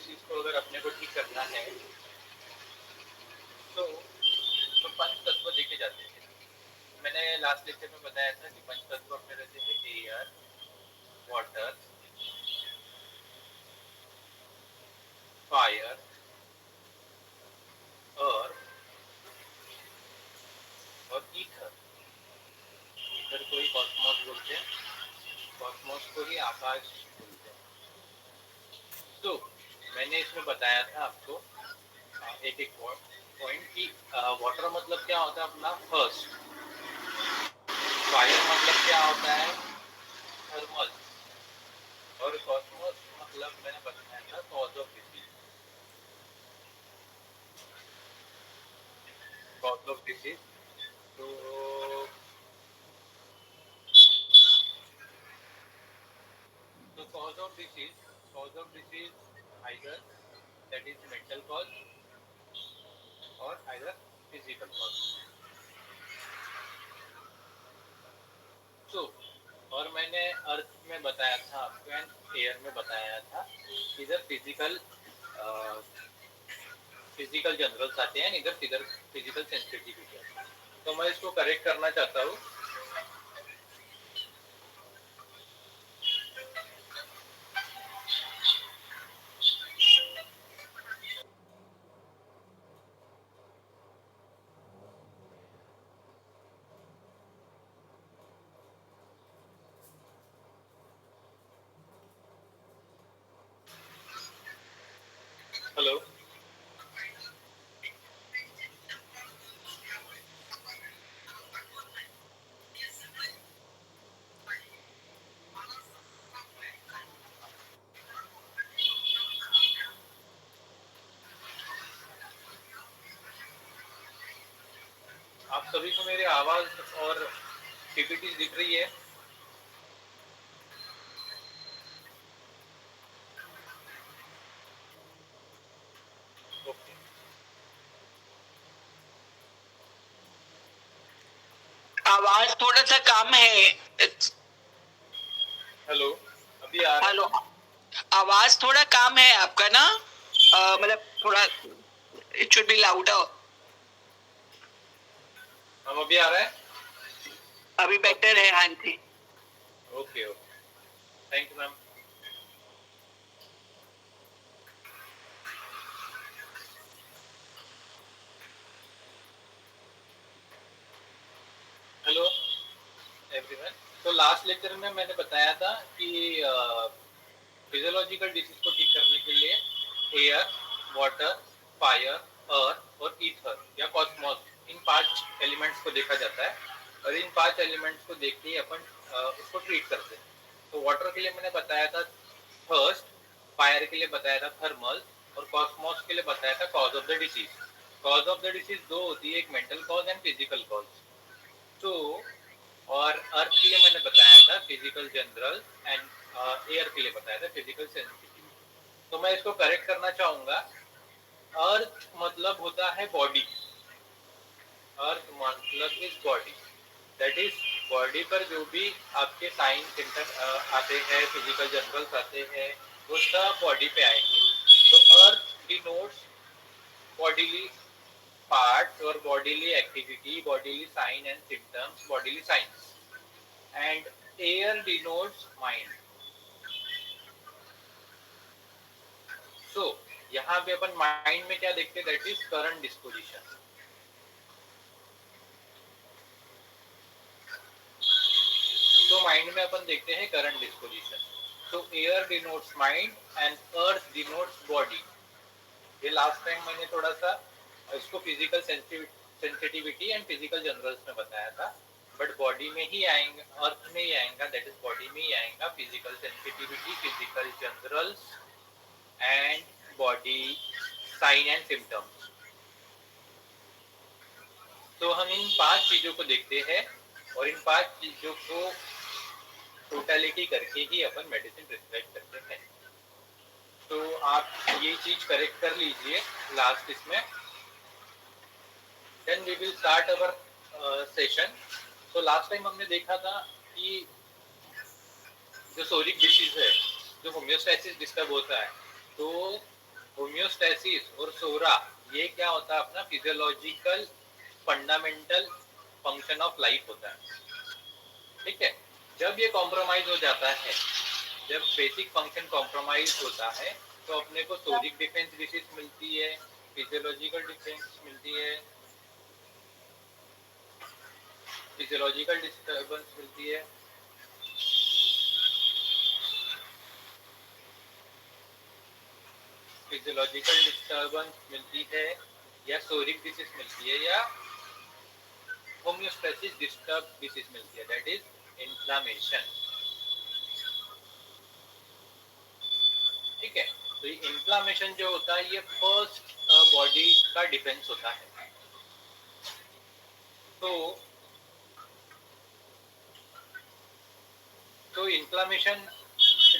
Disease को अगर अपने को ठीक करना है तो पंच तत्व देखे जाते हैं। मैंने लास्ट लेक्चर में बताया था कि पंच तत्व अपने रहते हैं एयर, वाटर, फायर, अर्थ और ईथर। ईथर को ही कॉस्मोस बोलते हैं, कॉस्मोस को ही आकाश बोलते हैं। तो मैंने इसमें बताया था आपको एक एक पॉइंट कि वाटर मतलब क्या होता है अपना फर्स्ट, फायर मतलब क्या होता है थर्मल, और कॉस्मोस मतलब मैंने बताया था cause of disease. Cause of disease तो cause of disease either that is mental cause or either physical cause. तो और मैंने अर्थ में बताया था आपको एंड एयर में बताया था, इधर फिजिकल जनरल्स आते हैं, इधर फिजिकल सेंसिटिविटी आती है। तो मैं इसको करेक्ट करना चाहता हूँ। हेलो, आप सभी को मेरी आवाज और पीपीटी दिख रही है? ओके। आवाज थोड़ा सा कम है। हेलो, अभी आ रहा है? हेलो, आवाज थोड़ा कम है आपका ना, मतलब थोड़ा इट शुड बी लाउडर। हम अभी आ रहा है? अभी बेटर है, हाँ जी। Okay okay, thank you ma'am. Hello everyone. तो लास्ट लेक्चर में मैंने बताया था कि फिजियोलॉजिकल डिसीज को ठीक करने के लिए एयर, वाटर, फायर, अर्थ और ईथर या कॉस्मोस, इन 5 एलिमेंट्स को देखा जाता है, और इन 5 एलिमेंट्स को देख के अपन उसको ट्रीट करते हैं। तो वाटर के लिए मैंने बताया था फर्स्ट, फायर के लिए बताया था थर्मल, और कॉस्मोस के लिए बताया था cause of the disease. Cause of the disease दो होती है, एक mental cause and physical cause. तो और अर्थ के लिए मैंने बताया था फिजिकल जनरल एंड एयर के लिए बताया था फिजिकल सेंसिटिव। तो मैं इसको करेक्ट करना चाहूंगा। अर्थ मतलब होता है बॉडी, अर्थ मतलब is body, that is body पर जो भी आपके साइन सिम्टम आते हैं, फिजिकल जनरल्स आते हैं, वो सब बॉडी पे आएंगे। तो अर्थ denotes bodily parts or bodily activity, bodily sign and symptoms, bodily signs, and air denotes mind. So यहाँ पे अपन माइंड में क्या देखते हैं, दैट इज करंट डिस्पोजिशन। तो माइंड में अपन देखते हैं करंट डिस्पोजिशन। तो air denotes mind and earth denotes body. ये लास्ट टाइम मैंने थोड़ा सा इसको physical sensitivity and physical generals में बताया था, बट बॉडी में ही आएंगे, अर्थ में ही आएगा, दैट इज बॉडी में ही आएगा physical sensitivity, physical generals and body sign and symptoms. तो हम इन 5 चीजों को देखते हैं, और इन 5 चीजों को टोटलिटी करके ही अपन मेडिसिन प्रिस्क्राइब करते हैं। तो आप ये चीज करेक्ट कर लीजिए लास्ट इसमें, then we will start our session. तो लास्ट टाइम हमने देखा था कि जो सोरिक डिसीज है, जो होम्योस्टैसिस डिस्टर्ब होता है, तो होम्योस्टेसिस और सोरा, ये क्या होता है अपना physiological fundamental function of life होता है, ठीक है। जब ये कॉम्प्रोमाइज हो जाता है, जब बेसिक फंक्शन कॉम्प्रोमाइज होता है, तो अपने को सोरिक डिफेंस डिसीज मिलती है, फिजियोलॉजिकल डिफेंस मिलती है, फिजियोलॉजिकल डिस्टर्बेंस मिलती है, फिजियोलॉजिकल डिस्टर्बेंस मिलती है, या सोरिक डिसीज मिलती है, या होम्योस्टेसिस डिस्टर्ब डिसीज मिलती है, दैट इज इन्फ्लामेशन, ठीक है। तो ये इन्फ्लामेशन जो होता है ये फर्स्ट बॉडी का डिफेंस होता है। तो इन्फ्लामेशन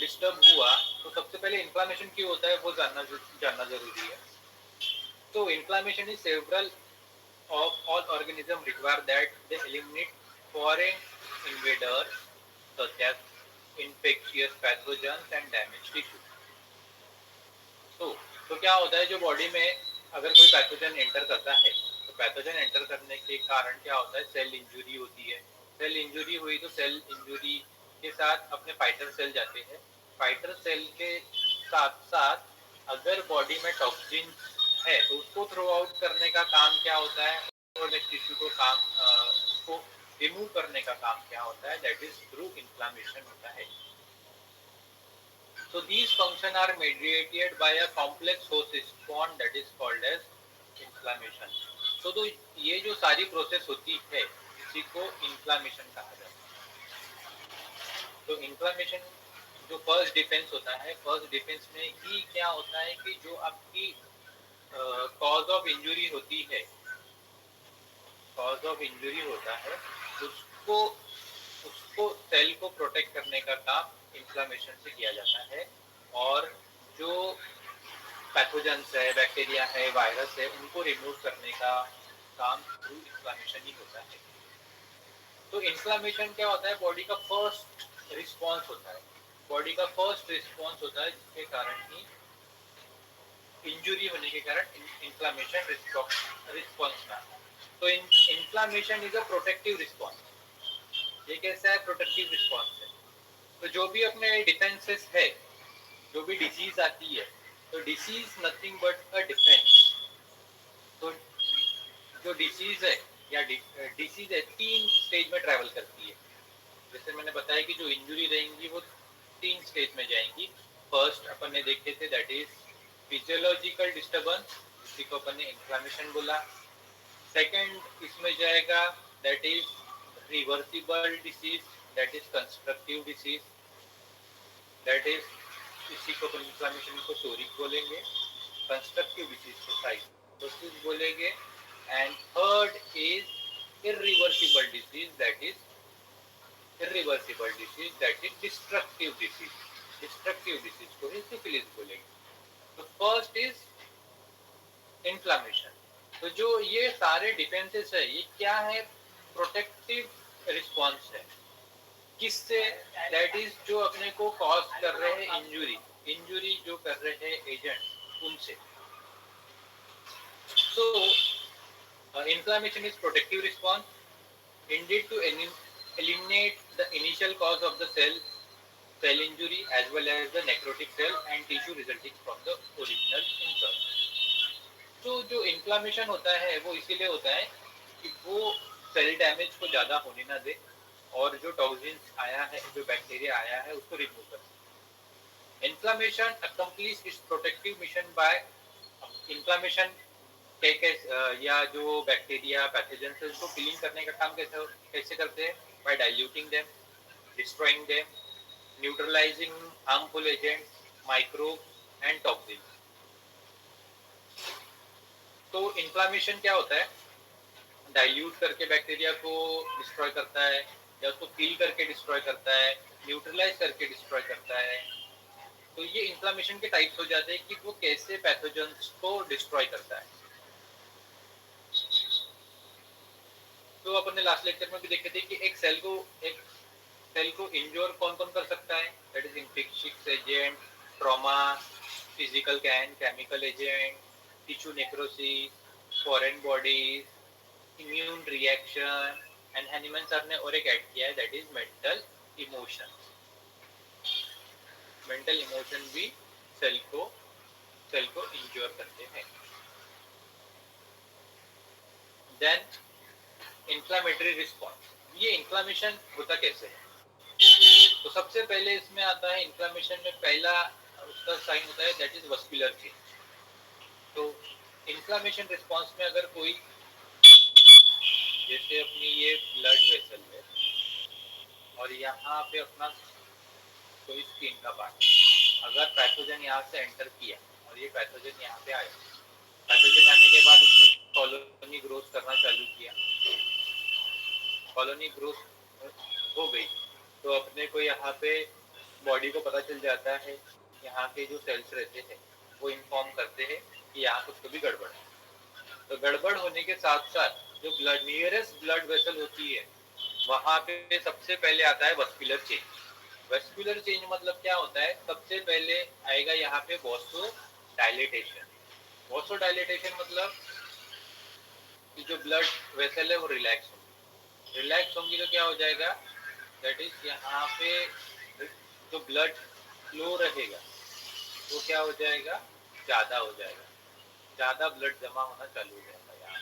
डिस्टर्ब हुआ तो सबसे पहले इन्फ्लामेशन क्यों होता है वो जानना जरूरी है। तो inflammation is several of all organisms require that they eliminate foreign invaders such as infectious pathogens and damaged tissue. तो क्या होता है, जो बॉडी में अगर कोई पैथोजन एंटर करता है, तो पैथोजन एंटर करने के कारण क्या होता है, सेल इंजुरी होती है। सेल इंजुरी हुई तो सेल इंजुरी के साथ अपने फाइटर सेल जाते हैं। फाइटर सेल के साथ साथ अगर बॉडी में टॉक्सिन है तो उसको थ्रो आउट करने का काम क्या होता है, और टिश्यू को काम उसको रिमूव करने का काम क्या होता है, दैट इज थ्रू इन्फ्लामेशन होता है। So these functions are mediated by a complex host response that is called as inflammation. So तो ये जो सारी प्रोसेस होती है इसी को इन्फ्लामेशन कहा जाता है। तो इन्फ्लामेशन जो फर्स्ट डिफेंस होता है, फर्स्ट डिफेंस में ही क्या होता है कि जो आपकी कॉज ऑफ इंजुरी होती है, कॉज ऑफ इंजुरी होता है, उसको उसको सेल को प्रोटेक्ट करने का काम इन्फ्लामेशन से किया जाता है। और जो पैथोजेंस है, बैक्टीरिया है, वायरस है, उनको रिमूव करने का काम थ्रू इन्फ्लामेशन ही होता है। तो इन्फ्लामेशन क्या होता है, बॉडी का फर्स्ट रिस्पॉन्स होता है, बॉडी का फर्स्ट रिस्पॉन्स होता है, जिसके कारण ही इंजुरी होने के कारण इन्फ्लामेशन रिस्पॉन्स में आता है। तो inflammation is a protective response. ये कैसा है, प्रोटेक्टिव रिस्पॉन्स है। तो जो भी अपने डिफेंसेस है, जो भी डिसीज आती है, तो disease nothing but a defence. तो जो डिसीज है या डिसीज है 3 स्टेज में ट्रैवल करती है। जैसे मैंने बताया कि जो इंजुरी रहेंगी वो 3 स्टेज में जाएंगी। फर्स्ट अपन ने देखे थे दैट इज फिजियोलॉजिकल डिस्टर्बेंस, जिसको अपन ने इन्फ्लामेशन बोला। सेकंड इसमें जाएगा that is reversible disease, that is constructive disease, that is इसी को इन्फ्लामेशन को सोरिक बोलेंगे, कंस्ट्रक्टिव डिसीज को साइटोसिस बोलेंगे। And third is irreversible disease, that is destructive disease, destructive disease को ही सिफिलिस बोलेंगे। तो फर्स्ट इज इन्फ्लामेशन। तो जो ये सारे डिफेंसेस है, ये क्या है, प्रोटेक्टिव रिस्पॉन्स है। किससे, दैट इज जो अपने को कॉज कर रहे हैं इंजुरी, इंजुरी जो कर रहे हैं एजेंट, उनसे। So inflammation is protective response intended to eliminate the initial cause of the cell injury as well as the necrotic cell and tissue resulting from the original insult. तो जो inflammation होता है वो इसीलिए होता है कि वो सेल डैमेज को ज़्यादा होने ना दे और जो टॉक्सिन्स आया है, जो बैक्टीरिया आया है, उसको रिमूव कर। Inflammation accomplish its protective mission by inflammation या जो बैक्टीरिया पैथोजेंस है उसको क्लीन करने का काम कैसे करते हैं, by diluting them, destroying them, neutralizing harmful agents, microbe and toxin. तो इन्फ्लामेशन क्या होता है, डाइल्यूट करके बैक्टीरिया को डिस्ट्रॉय करता है, या उसको किल करके डिस्ट्रॉय करता है, न्यूट्रलाइज करके डिस्ट्रॉय करता है। तो ये इन्फ्लामेशन के टाइप्स हो जाते हैं कि वो कैसे पैथोजेंस को डिस्ट्रॉय करता है। तो अपन ने लास्ट लेक्चर में भी देखे थे कि एक सेल को इंजोर कौन कौन कर सकता है, that is infectious agent, trauma, physical can, chemical agent, tissue necrosis, foreign bodies, immune reaction, and Hahnemann sir ने और एक ऐड किया है that is mental emotion. Mental emotion भी सेल को इंज्योर करते हैं. Then inflammatory response. ये इन्फ्लामेशन होता कैसे है? तो सबसे पहले इसमें आता है इन्फ्लामेशन में पहला उसका साइन होता है दैट इज वस्कुलर चेंज. तो इन्फ्लामेशन रिस्पॉन्स में अगर कोई, जैसे अपनी ये ब्लड वेसल है और यहाँ पे अपना कोई स्किन का पार्ट, अगर पैथोजन यहाँ से एंटर किया और ये पैथोजन यहाँ पे आया, पैथोजन आने के बाद उसने कॉलोनी ग्रोथ करना चालू किया, कॉलोनी ग्रोथ हो गई तो अपने को यहाँ पे बॉडी को पता चल जाता है, यहाँ के जो सेल्स रहते हैं वो इन्फॉर्म करते हैं कि यहाँ कुछ तो भी गड़बड़ है. तो गड़बड़ होने के साथ साथ जो ब्लड नियरेस्ट ब्लड वेसल होती है वहाँ पे सबसे पहले आता है वस्कुलर चेंज. वस्कुलर चेंज मतलब क्या होता है? सबसे पहले आएगा यहाँ पे वॉसो डायलेटेशन. वॉसो डायलेटेशन मतलब कि जो ब्लड वेसल है वो रिलैक्स होगी. रिलैक्स होंगी तो क्या हो जाएगा? दैट इज यहाँ पे जो ब्लड फ्लो रहेगा वो क्या हो जाएगा? ज़्यादा हो जाएगा. ज़्यादा ब्लड जमा होना चालू हो जाएगा यहाँ.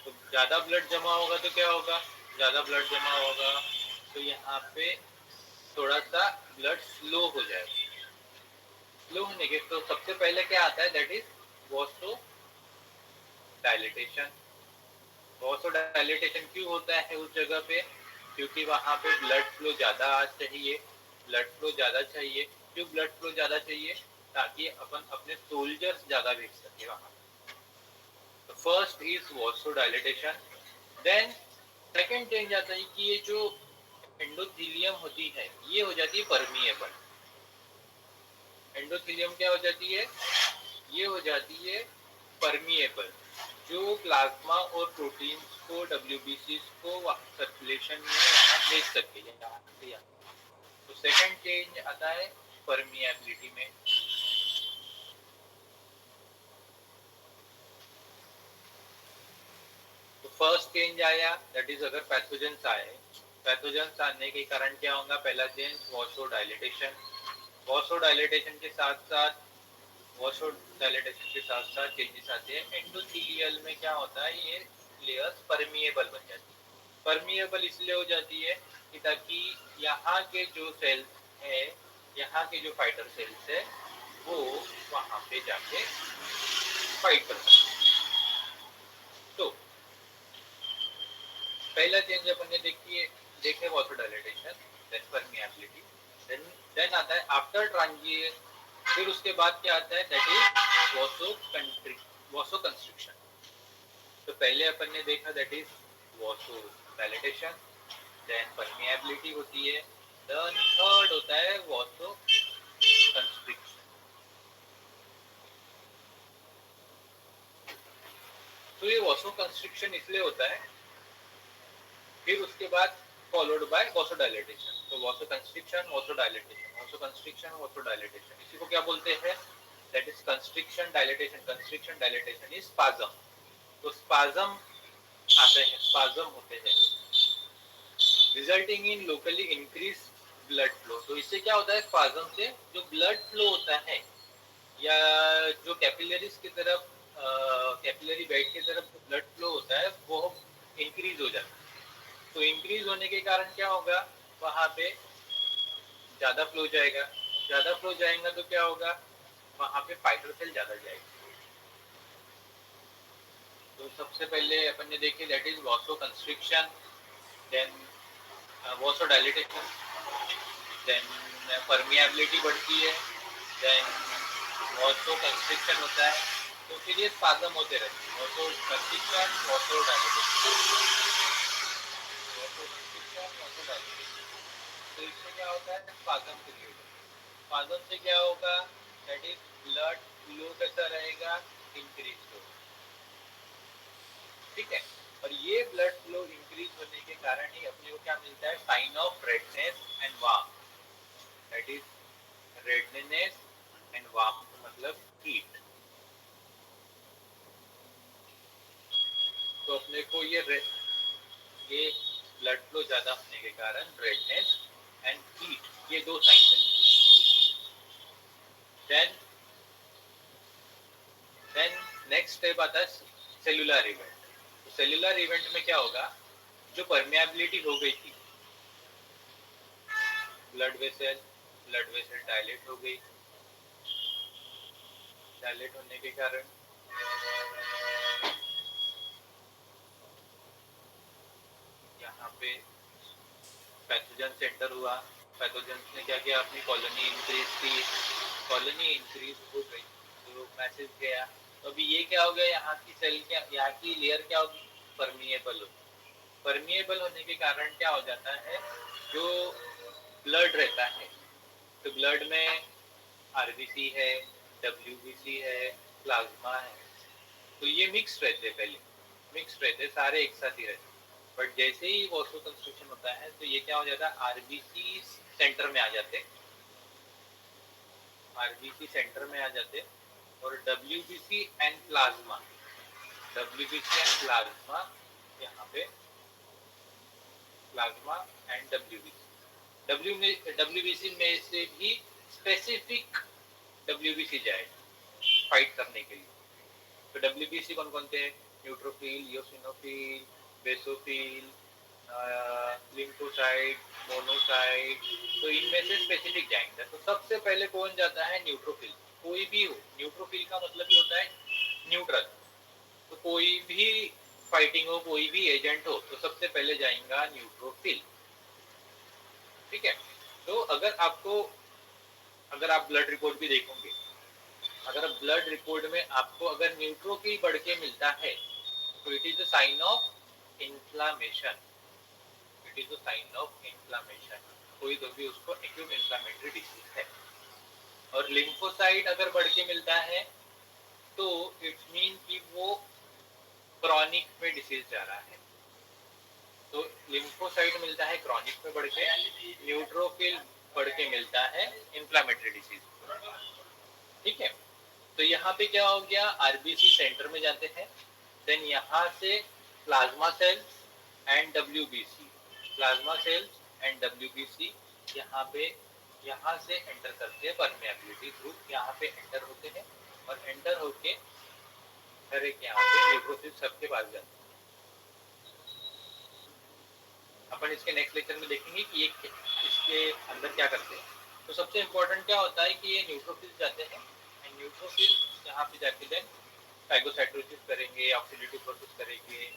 तो ज़्यादा ब्लड जमा होगा तो क्या होगा? ज़्यादा ब्लड जमा होगा तो यहाँ पे थोड़ा सा ब्लड स्लो हो जाएगा. स्लो होने के तो सबसे पहले क्या आता है? That is vasodilatation. Vasodilatation क्यों होता है उस जगह पे? क्योंकि वहाँ पे ब्लड फ्लो ज़्यादा चाहिए. ब्लड फ्लो ज़्यादा चाहिए. क्यों ब्लड फ्लो ज़्यादा चाहिए? ताकि अपन अपने सोल्जर्स ज़्यादा भेज सके वहाँ. तो first is vasodilatation. Then second change आता है कि ये जो एंडोथीलियम होती है ये हो जाती है परमिएबल. एंडोथीलियम क्या हो जाती है? ये हो जाती है परमिएबल, जो प्लाज्मा और प्रोटीन्स को, डब्ल्यूबीसी को सर्कुलेशन में वहाँ भेज सके यहाँ से यहाँ. तो सेकंड चेंज आता है परमिएबिलिटी में. तो फर्स्ट चेंज आया दैट इज अगर पैथोजेंस आए, पैथोजेंस आने के कारण क्या होगा? पहला चेंज वॉसो डायलिटेशन. वॉसो डायलिटेशन के साथ साथ चेंजेस आते हैं एंडोथीलियल में. क्या होता है? ये लेयर्स परमिएबल बन जाती है. परमिएबल इसलिए हो जाती है कि ताकि यहाँ के जो सेल्स है, यहाँ के जो फाइटर सेल्स है वो वहाँ पे जाके फाइट कर सकते हैं. तो पहला चेंज अपन ने देखे वॉसोडाइलेटेशन, देन परमिएबिलिटी, देन आता है आफ्टर ट्रांजिशन. फिर उसके बाद क्या आता है? That is vasoconstriction. तो पहले अपन ने देखा that is vasodilatation, then permeability होती है, देन थर्ड होता है वॉसो कंस्ट्रिक्शन. तो ये वॉसो कंस्ट्रिक्शन इसलिए होता है. फिर उसके बाद फॉलोड बाय वॉसोडाइलेटेशन. तो वॉसोकंस्ट्रिक्शन, वॉसोडाइलेटेशन, वॉसोकंस्ट्रिक्शन, वॉसोडाइलेटेशन. इसी को क्या बोलते हैं? That is constriction dilatation. Constriction dilatation is spasm. तो स्पाज्म आते हैं, स्पाज्म होते हैं, resulting in locally increase blood flow. तो इससे क्या होता है? स्पाज्म से जो ब्लड फ्लो होता है या जो कैपिलरीज की तरफ, कैपिलरी बेड की तरफ ब्लड फ्लो होता है वो इंक्रीज हो जाता है. तो इंक्रीज होने के कारण क्या होगा? वहाँ पे ज़्यादा फ्लो जाएगा. ज़्यादा फ्लो जाएगा तो क्या होगा? वहाँ पे फाइटर सेल ज़्यादा जाएगा. तो सबसे पहले अपन ने देखे that is vasoconstriction, then vasodilatation, then permeability बढ़ती है, देन वॉसो कंस्ट्रिक्शन होता है. तो फिर ये स्पाज्म होते रहते हैं. वॉसो कंस्ट्रिक्शन, वॉसो डायलिटेशन, वॉसो कंस्ट्रिक्शन, वॉसो डायलिटेशन. तो इससे क्या होता है? स्पाज्म क्रिएट होता है. स्पाज्म से क्या होगा? दैट इज ब्लड फ्लो कैसा रहेगा? इंक्रीज होगा. ठीक है. और ये ब्लड फ्लो इंक्रीज होने के कारण ही अपने को क्या मिलता है? Sign of redness and warm. That is redness मतलब हीट। तो अपने को ये ब्लड फ्लो ज्यादा होने के कारण रेडनेस एंड हीट ये दो साइन मिलते हैं। देन नेक्स्ट स्टेप आता है सेलुलर इवेंट। तो सेलुलर इवेंट में क्या होगा, जो परमेबिलिटी हो गई थी ब्लड वेसल डायलेट हो गई। डायलेट होने के कारण यहाँ पे पैथोजन सेंटर हुआ। पैथोजन ने क्या किया, अपनी कॉलोनी इंक्रीज की, कॉलोनी इंक्रीज हो गई तो मैसेज गया। तो अभी ये क्या हो गया, यहाँ की सेल क्या, यहाँ की लेयर क्या होगी, परमिएबल हो। परमिएबल होने के कारण क्या हो जाता है, जो ब्लड रहता है, तो ब्लड में आरबीसी है, डब्ल्यूबीसी है, प्लाज्मा है, तो ये मिक्स रहते, पहले मिक्स रहते, सारे एक साथ ही रहते। बट जैसे ही वॉसो कंस्ट्रक्शन होता है तो ये क्या हो जाता है, आरबीसी सेंटर में आ जाते, आरबीसी सेंटर में आ जाते, और WBC and plasma, WBC and plasma, यहाँ पे प्लाज्मा एंड डब्ल्यूबीसी, डब्ल्यूबीसी में से भी स्पेसिफिक डब्ल्यूबीसी जाएगा फाइट करने के लिए। तो डब्ल्यूबीसी कौन कौन थे, neutrophil, eosinophil, basophil, lymphocyte, monocyte, तो इनमें से स्पेसिफिक जाएंगे। तो सबसे पहले कौन जाता है, न्यूट्रोफिल। कोई भी हो, न्यूट्रोफिल का मतलब ही होता है न्यूट्रल। तो कोई भी फाइटिंग हो, कोई भी एजेंट हो, तो सबसे पहले जाएगा न्यूट्रोफिल। ठीक है। तो अगर आप ब्लड रिपोर्ट भी देखोगे, अगर ब्लड रिपोर्ट में आपको अगर न्यूट्रोफिल बढ़ के मिलता है तो it is a sign of inflammation, it is a sign of inflammation, कोई तो भी उसको एक्यूट इन्फ्लामेटरी डिसीज है। और लिम्फोसाइट अगर बढ़ के मिलता है तो इट्स मीन कि वो क्रॉनिक में डिसीज जा रहा है। तो लिम्फोसाइट मिलता है क्रॉनिक में बढ़ के, न्यूट्रोफिल बढ़ के मिलता है इन्फ्लामेटरी डिसीज। ठीक है। तो यहाँ पे क्या हो गया, आरबीसी सेंटर में जाते हैं, देन यहाँ से plasma cells and WBC, plasma cells and WBC यहाँ से एंटर करते हैं परमेबिलिटी थ्रू, यहाँ पे एंटर होते हैं और एंटर होके डायरेक्ट यहाँ पे न्यूट्रोफिल सबके पास जाते हैं। अपन इसके नेक्स्ट लेक्चर में देखेंगे कि ये इसके अंदर क्या करते हैं। तो सबसे इम्पोर्टेंट क्या होता है कि ये न्यूट्रोफिल जाते हैं, एंड न्यूट्रोफिल यहाँ पे जाके देन फाइगोसाइटोसिस करेंगे, ऑक्सीडेटिव प्रोसेस करेंगे,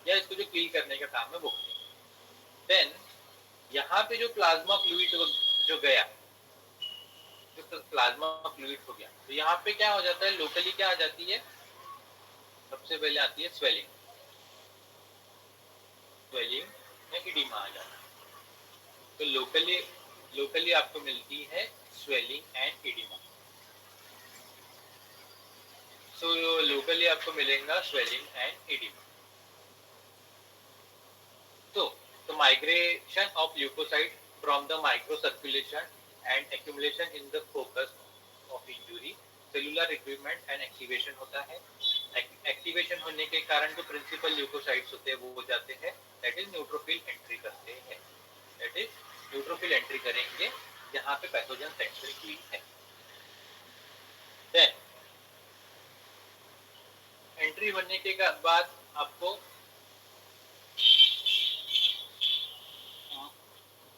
या इसको जो किल करने का काम है वो करेंगे। देन यहाँ पे जो प्लाज्मा फ्लूइड जो गया, जो प्लाज्मा फ्लूइड हो गया, तो यहाँ पे क्या हो जाता है, लोकली क्या आ जाती है, सबसे पहले आती है स्वेलिंग, स्वेलिंग में इडिमा आ जाता है। तो लोकली आपको मिलती है swelling and oedema. So locally आपको मिलेगा स्वेलिंग एंड इडिमा। तो migration of leukocyte from the micro circulation and accumulation in the focus of injury, cellular recruitment and activation होता है। एक्टिवेशन होने के कारण जो प्रिंसिपल ल्यूकोसाइट्स होते हैं वो हो जाते हैं, दैट इज न्यूट्रोफिल एंट्री करते हैं, दैट इज न्यूट्रोफिल एंट्री करेंगे जहाँ पे पैथोजन सेंटर की है। देन एंट्री बनने के बाद आपको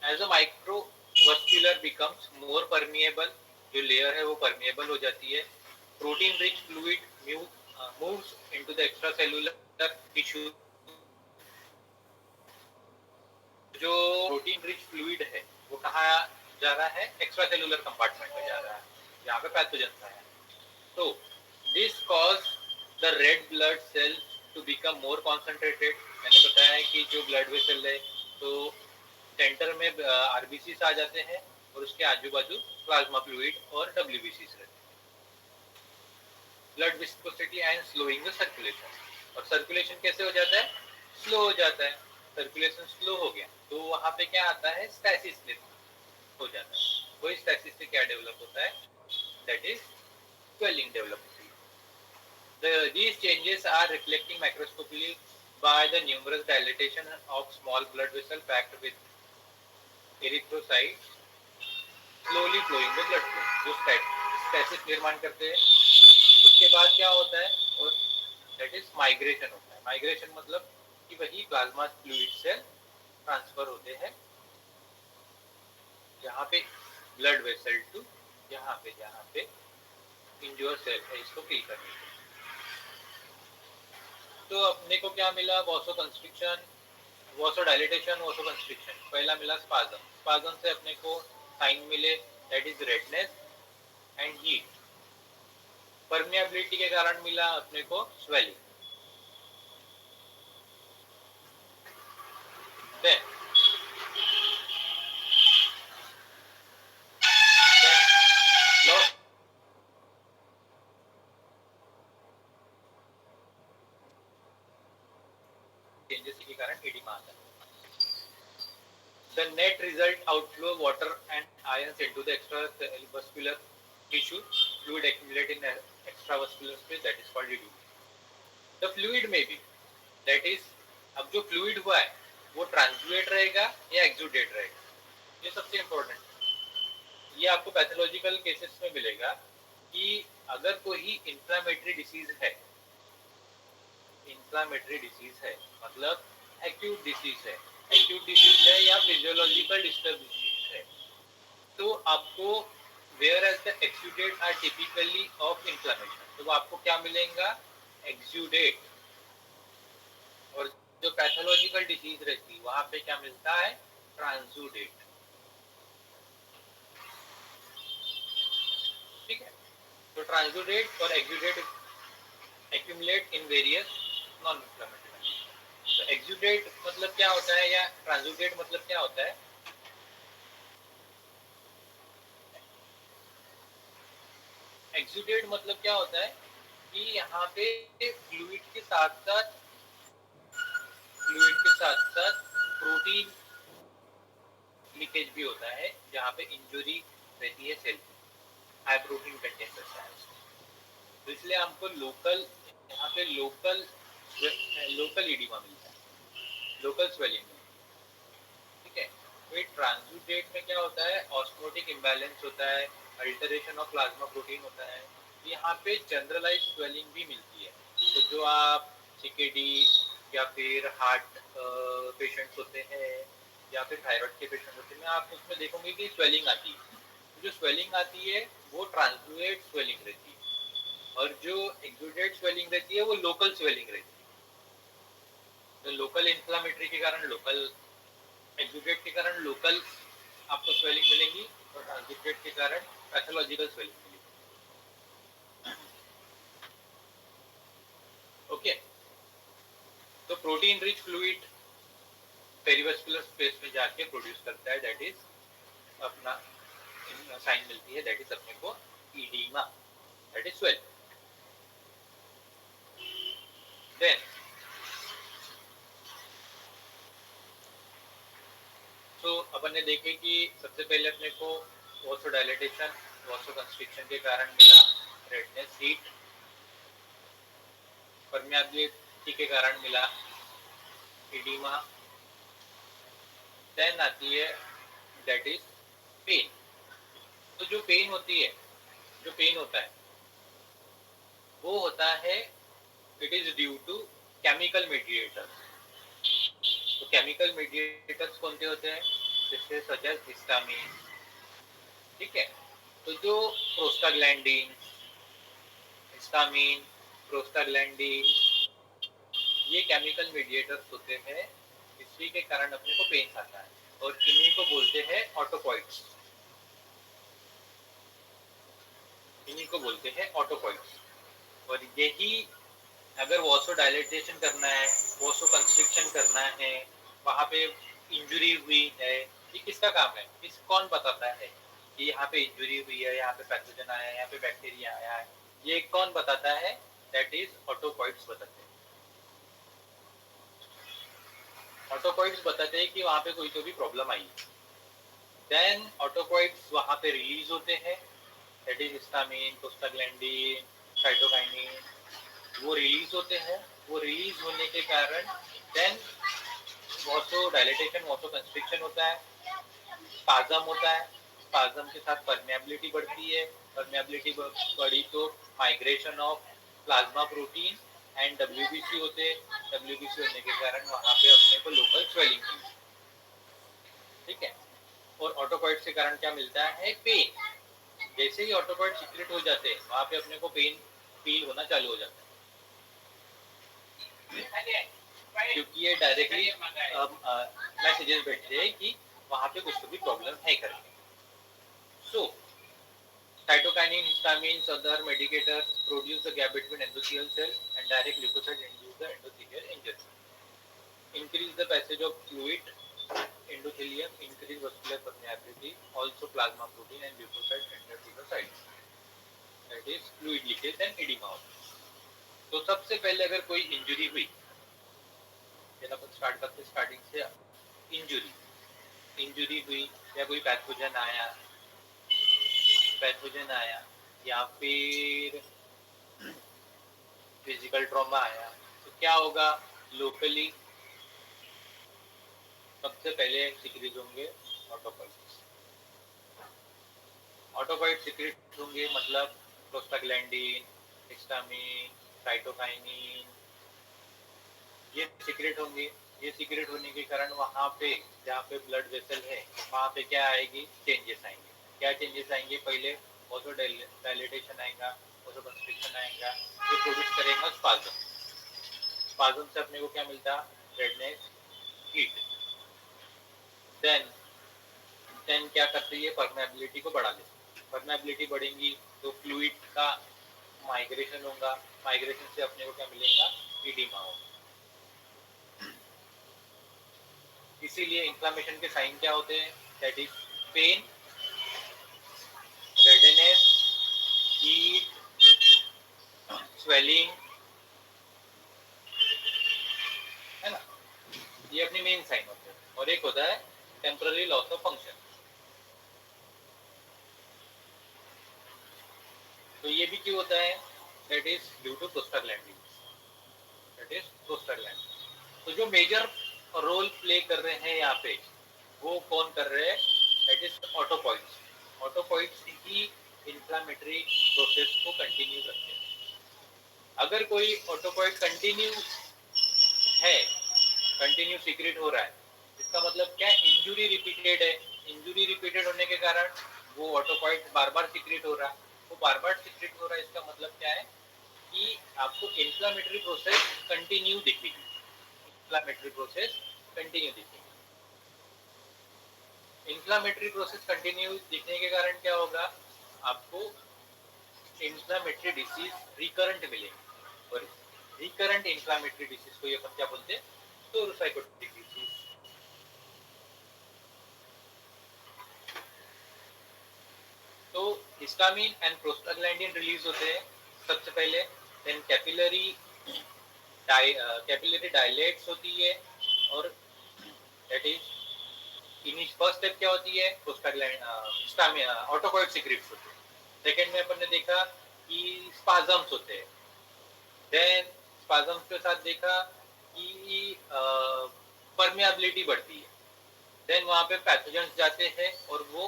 as a microvascular becomes more permeable, जो लेयर है वो परमिएबल हो जाती है। Protein rich fluid moves into the extra cellular tissue, जो प्रोटीन रिच फ्लूइड है वो कहाँ जा रहा है, एक्स्ट्रा सेलुलर कंपार्टमेंट में जा रहा है, यहाँ पे पैथोजन है। तो this cause the red blood cell to become more concentrated. मैंने बताया है कि जो ब्लड वेसल है तो सेंटर में आरबीसी आ जाते हैं और उसके आजू बाजू प्लाज्मा फ्लूइड और डब्ल्यूबीसी रहते हैं। Blood viscosity and slowing the circulation, और सर्कुलेशन कैसे हो जाता है, स्लो हो जाता है। सर्कुलेशन स्लो हो गया तो वहां पे क्या आता है, स्टैसिस हो जाता है। वही स्टैसिस से क्या डेवलप होता है, दैट इज swelling develop होती है. These changes are reflecting microscopically by the numerous dilatation of small blood vessels packed with erythrocytes slowly flowing the blood flow, जो स्टैसिस निर्माण करते हैं. उसके बाद क्या होता है, और दैट इज माइग्रेशन होता है. माइग्रेशन मतलब कि वही प्लाज्मा फ्लूइड से ट्रांसफर होते हैं जहाँ पे ब्लड वेसल टू जहाँ पे इंज्योर सेल है इसको किल करने के. तो अपने को क्या मिला, वॉसो कंस्ट्रिक्शन, वॉसो डायलिटेशन, वॉसो कंस्ट्रिक्शन. पहला मिला स्पाज्म. स्पाज्म से अपने को साइन मिले, that is redness and heat. Permeability के कारण मिला अपने को स्वेलिंग. then loss चेंजेस के कारण एडिमा आता है. The net result outflow water and ions into the extravascular tissue, fluid accumulate in extravascular space, that is called edema. The fluid may be, that is, अब जो fluid हुआ है वो ट्रांसुएट रहेगा या एक्सुडेट रहेगा, ये सबसे इंपॉर्टेंट. ये आपको पैथोलॉजिकल केसेस में मिलेगा कि अगर कोई इंफ्लामेटरी डिसीज है, इंफ्लामेटरी डिसीज है मतलब एक्यूट डिसीज है, एक्यूट डिसीज है या फिजियोलॉजिकल डिस्टर्ब डिसीज है, तो आपको whereas the exudate are typically of inflammation, तो वो आपको क्या मिलेगा, एक्सुडेट. और जो पैथोलॉजिकल डिसीज रहती है वहां पे क्या मिलता है, ट्रांसुडेट. ठीक है. तो ट्रांसुडेट और exudate accumulate in various non-inflammatory conditions. तो एक्सुडेट मतलब क्या होता है या ट्रांसुडेट मतलब क्या होता है, एक्सुडेट मतलब क्या होता है कि यहाँ पे फ्लूइड के साथ साथ प्रोटीन लीकेज भी होता है जहाँ पे इंजुरी रहती है सेल की, हाई प्रोटीन कंटेंट रहता है. तो इसलिए हमको लोकल यहाँ पे लोकल एडिमा मिलता है, लोकल स्वेलिंग में. ठीक है. तो ट्रांसुडेट में क्या होता है, ऑस्मोटिक इम्बैलेंस होता है, अल्टरेशन ऑफ प्लाज्मा प्रोटीन होता है. यहाँ पे जनरलाइज स्वेलिंग भी मिलती है. तो जो आप सीकेडी या फिर हार्ट पेशेंट्स होते हैं या फिर थायराइड के पेशेंट होते हैं, आप उसमें देखोगे कि स्वेलिंग आती है. जो स्वेलिंग आती है वो ट्रांसुडेट स्वेलिंग रहती है, और जो एक्सुडेट स्वेलिंग रहती है वो लोकल स्वेलिंग रहती है. तो लोकल इन्फ्लामेटरी के कारण लोकल, एक्सुडेट के कारण लोकल आपको स्वेलिंग मिलेगी, और ट्रांसुडेट के कारण पैथोलॉजिकल स्वेलिंग मिलेगी. ओके. तो प्रोटीन रिच फ्लूइड पेरिवेस्कुलर स्पेस में जाके प्रोड्यूस करता है, दैट इज अपना साइन मिलती है, दैट इज अपने को oedema, that is swell. Then तो अपन ने देखे कि सबसे पहले अपने को वासोडाइलेटेशन, वासोकंस्ट्रिक्शन के कारण मिला रेडनेस, हीट. परमिएबिलिटी के कारण मिला एडिमा. देन आती है दैट इज पेन. तो जो पेन होती है, जो पेन होता है वो होता है, it is due to chemical mediators. तो केमिकल मीडिएटर्स कौन से होते हैं, जैसे सच एज हिस्टामिन. ठीक है. तो जो प्रोस्टाग्लैंडिन, हिस्टामिन, प्रोस्टाग्लैंडिन, ये केमिकल मीडिएटर्स होते हैं, इसी के कारण अपने को पेन आता है, और इन्हीं को बोलते हैं ऑटोपॉइड्स. इन्हीं को बोलते हैं ऑटोपॉइड्स. और यही अगर वासोडाइलेटेशन करना है, वासोकंस्ट्रिक्शन करना है, वहाँ पे इंजुरी हुई है, ये किसका काम है, इस कौन बताता है कि यहाँ पे इंजुरी हुई है, यहाँ पे पैथोजन आया है, यहाँ पे बैक्टीरिया आया है, ये कौन बताता है, दैट इज ऑटोपॉइड्स बताते हैं. ऑटोपॉइड्स बताते हैं कि वहाँ पे कोई तो भी प्रॉब्लम आई है. देन ऑटोपॉइड्स वहाँ पे रिलीज होते हैं, that is histamine, prostaglandin, cytokinin, वो रिलीज होते हैं। वो रिलीज होने के कारण देन वासो डायलेटेशन, वासो कंस्ट्रिक्शन होता है, स्पाज्म होता है, स्पाज्म के साथ परमेबिलिटी बढ़ती है, परमेबिलिटी बढ़ी तो migration of plasma protein and WBC होते हैं, डब्ल्यूबीसी होने के कारण वहाँ पे अपने को लोकल स्वेलिंग मिलती है, ठीक है। और ऑटोकॉइड के कारण क्या मिलता है, पेन। जैसे ही ऑटोकॉइड सीक्रेट हो जाते हैं वहाँ पे अपने को पेन फील होना चालू हो जाता है, क्योंकि ये डायरेक्टली मैसेजेस भेजते हैं कि वहाँ पे कुछ तो भी प्रॉब्लम है करके। सो cytokinin, histamines, other mediators produce the gap between endothelial cell and direct leukocyte induce the endothelial injury. Increase the passage of fluid endothelium, increase vascular permeability, also plasma protein and leukocyte enter to the sites. That is fluid leakage and edema. तो सबसे पहले अगर कोई injury हुई, जब अपन start करते starting से, injury हुई या कोई पैथोजन आया या फिर फिजिकल ट्रॉमा आया, तो क्या होगा, लोकली सबसे पहले सिक्रीट होंगे ऑटोकॉइड्स। ऑटोकॉइड सिक्रीट होंगे मतलब प्रोस्टाग्लैंडिन, हिस्टामिन, साइटोकाइनिन, ये सिक्रेट होंगे। ये सिक्रेट होने के कारण वहाँ पे जहाँ पे ब्लड वेसल है वहाँ पे क्या आएगी, चेंजेस आएंगे। क्या चेंजेस आएंगे, पहले वासो डायलेटेशन आएगा, वासो कंस्ट्रिक्शन आएगा, जो प्रोड्यूस करेगा स्पाज्म। स्पाज्म से अपने को क्या मिलता, रेडनेस, हीट। देन क्या करती है, परमेबिलिटी को बढ़ा देती है। परमेबिलिटी बढ़ेंगी तो फ्लूइड का माइग्रेशन होगा, माइग्रेशन से अपने को क्या मिलेगा, इडिमा होगा। इसीलिए इन्फ्लामेशन के साइन क्या होते हैं, that is pain, redness, heat, swelling, है ना, ये अपने मेन साइन होते हैं। और एक होता है टेम्पररी लॉस ऑफ फंक्शन, तो ये भी क्यों होता है, that is due to prostaglandin, that is prostaglandin. तो जो मेजर रोल प्ले कर रहे हैं यहाँ पे, वो कौन कर रहे हैं, that is ऑटोकॉइड्स। ऑटोकॉइड्स he inflammatory process को कंटिन्यू रखते हैं। अगर कोई ऑटोकॉइड कंटिन्यू है, कंटिन्यू सीक्रेट हो रहा है, इसका मतलब क्या, इंजुरी रिपीटेड है। इंजुरी रिपीटेड होने के कारण वो ऑटोकॉइड बार बार सीक्रेट हो रहा है, वो बार बार सीक्रेट हो रहा है, इसका मतलब क्या है कि आपको इन्फ्लामेटरी प्रोसेस कंटिन्यू दिखेगी, इन्फ्लामेटरी प्रोसेस कंटिन्यू दिखेगी। इन्फ्लामेटरी प्रोसेस कंटिन्यू दिखने के कारण क्या होगा, आपको इन्फ्लामेटरी डिसीज रिकरेंट मिलेगी। और रिकरेंट इन्फ्लामेटरी डिसीज को ये अपन क्या बोलते हैं, सोरोसाइटोटिक डिसीज। तो हिस्टामिन एंड प्रोस्टाग्लैंडिन रिलीज होते हैं सबसे पहले, देन कैपिलरी डायलेट्स होती है, और दैट इज फर्स्ट स्टेप क्या होती है, प्रोस्टाग्लैंडिन ऑटोकॉइड सीक्रेट्स होते हैं। सेकेंड में अपन ने देखा कि स्पाजम्स होते हैं, देन स्पाजम्स के साथ देखा कि परमेबिलिटी बढ़ती है, देन वहाँ पे पैथोजेंस जाते हैं और वो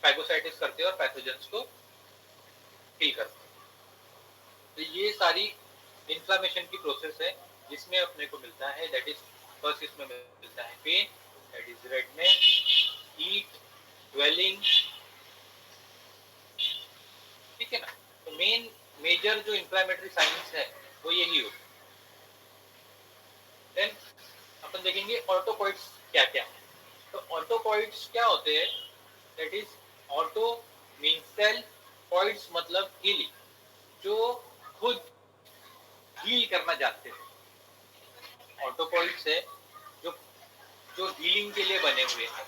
फैगोसाइटिस करते हैं और पैथोजेंस को किल करते हैं। तो ये सारी इन्फ्लामेशन की प्रोसेस है जिसमें अपने को मिलता है, दैट इज फर्स्ट इसमें मिलता है pain, that is redness, heat, swelling, ठीक है ना। तो मेजर जो इन्फ्लामेटरी साइंस है वो यही होता है। देन अपन देखेंगे ऑटोकॉइड्स क्या क्या है। तो ऑटोकॉइड्स क्या होते हैं, that is auto mean self, coids मतलब हीलिंग, जो खुद हील करना चाहते हैं। ऑटोकॉइड्स है जो जो हीलिंग के लिए बने हुए हैं,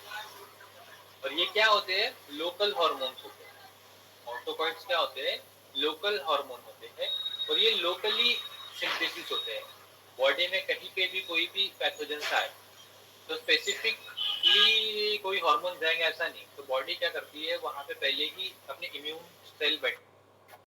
और ये क्या होते हैं, लोकल हार्मोन्स होते हैं। ऑटोकॉइड्स क्या होते हैं, लोकल हार्मोन होते हैं, और ये लोकली सिंथेसिस होते हैं। बॉडी में कहीं पे भी कोई भी पैथोजेंस आए तो स्पेसिफिक डायरेक्टली कोई हार्मोन जाएंगे ऐसा नहीं, तो बॉडी क्या करती है वहाँ पे पहले ही अपने इम्यून सेल बैठ